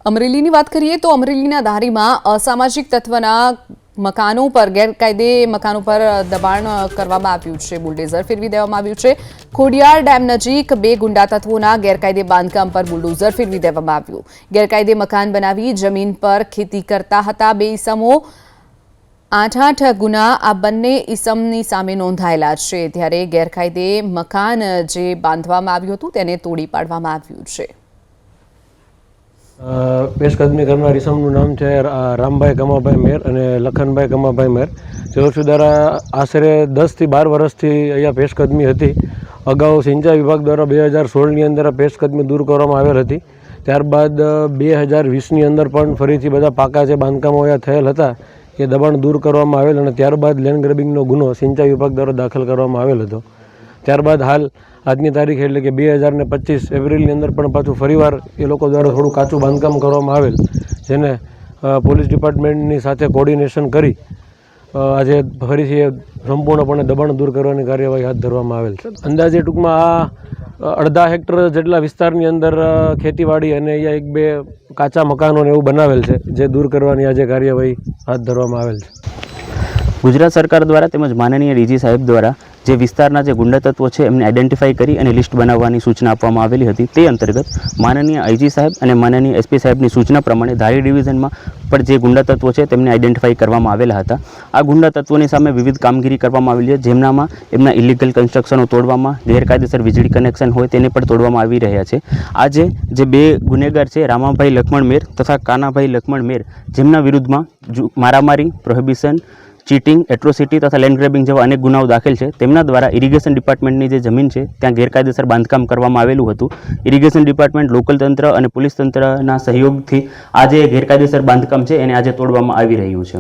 અમરેલીની વાત કરીએ તો અમરેલીના ધારીમાં અસામાજિક તત્વના મકાનો પર ગેરકાયદે મકાનો પર દબાણ કરવામાં આવ્યું છે। બુલડોઝર ફેરવી દેવામાં આવ્યું છે। ખોડિયાર ડેમ નજીક બે ગુંડા તત્વોના ગેરકાયદે બાંધકામ પર બુલડોઝર ફેરવી દેવામાં આવ્યું। ગેરકાયદે મકાન બનાવી જમીન પર ખેતી કરતા હતા બે ઈસમો। 8 ગુના આ બંને ઈસમની સામે નોંધાયેલા છે, ત્યારે ગેરકાયદે મકાન જે બાંધવામાં આવ્યું હતું તેને તોડી પાડવામાં આવ્યું છે। પેશકદમી કરનાર ઈસમનું નામ છે રામભાઈ ગમાભાઈ મેર અને લખનભાઈ ગમાભાઈ મેર। તેઓ દ્વારા આશરે 10 થી 12 વર્ષથી અહીંયા પેશકદમી હતી। અગાઉ સિંચાઈ વિભાગ દ્વારા 2016ની અંદર આ પેશકદમી દૂર કરવામાં આવેલ હતી। ત્યારબાદ 2020ની અંદર પણ ફરીથી બધા પાકા જે બાંધકામો અહીંયા થયેલ હતા એ દબાણ દૂર કરવામાં આવેલ અને ત્યારબાદ લેન્ડ ગ્રેબિંગનો ગુનો સિંચાઈ વિભાગ દ્વારા દાખલ કરવામાં આવેલ હતો। ત્યારબાદ હાલ આજની તારીખ એટલે કે 2025 એપ્રિલની અંદર પણ પાછું ફરીવાર એ લોકો દ્વારા થોડું કાચું બાંધકામ કરવામાં આવેલ, જેને પોલીસ ડિપાર્ટમેન્ટની સાથે કોર્ડિનેશન કરી આજે ફરીથી સંપૂર્ણપણે દબાણ દૂર કરવાની કાર્યવાહી હાથ ધરવામાં આવેલ છે। અંદાજે ટૂંકમાં આ અડધા હેક્ટર જેટલા વિસ્તારની અંદર ખેતીવાડી અને અહીંયા એક બે કાચા મકાનોને એવું બનાવેલ છે, જે દૂર કરવાની આજે કાર્યવાહી હાથ ધરવામાં આવેલ છે। ગુજરાત સરકાર દ્વારા તેમજ માનનીય ડીજી સાહેબ દ્વારા જે વિસ્તારના જે ગુંડા તત્વો છે એમને આઈડેન્ટિફાઈ કરી અને લિસ્ટ બનાવવાની સૂચના આપવામાં આવેલી હતી। તે અંતર્ગત માનનીય આઈજી સાહેબ અને માનનીય એસપી સાહેબની સૂચના પ્રમાણે ધારી ડિવિઝનમાં પણ જે ગુંડા તત્વો છે તેમને આઈડેન્ટિફાઈ કરવામાં આવેલા હતા। આ ગુંડા તત્વોની સામે વિવિધ કામગીરી કરવામાં આવેલી છે, જેમનામાં એમના ઇલીગલ કન્સ્ટ્રક્શનો તોડવામાં, ગેરકાયદેસર વીજળી કનેક્શન હોય તેને પણ તોડવામાં આવી રહ્યા છે। આજે જે બે ગુનેગાર છે રામાભાઈ લક્ષ્મણ મેર તથા કાનાભાઈ લક્ષ્મણ મેર, જેમના વિરુદ્ધમાં મારામારી, પ્રોહિબિશન, ચીટિંગ, એટ્રોસિટી તથા લેન્ડ ગ્રેબિંગ જેવા અનેક ગુનાઓ દાખલ છે, તેમના દ્વારા ઇરિગેશન ડિપાર્ટમેન્ટની જે જમીન છે ત્યાં ગેરકાયદેસર બાંધકામ કરવામાં આવેલું હતું। ઇરિગેશન ડિપાર્ટમેન્ટ, લોકલ તંત્ર અને પોલીસ તંત્રના સહયોગથી આ જે ગેરકાયદેસર બાંધકામ છે એને આજે તોડવામાં આવી રહ્યું છે।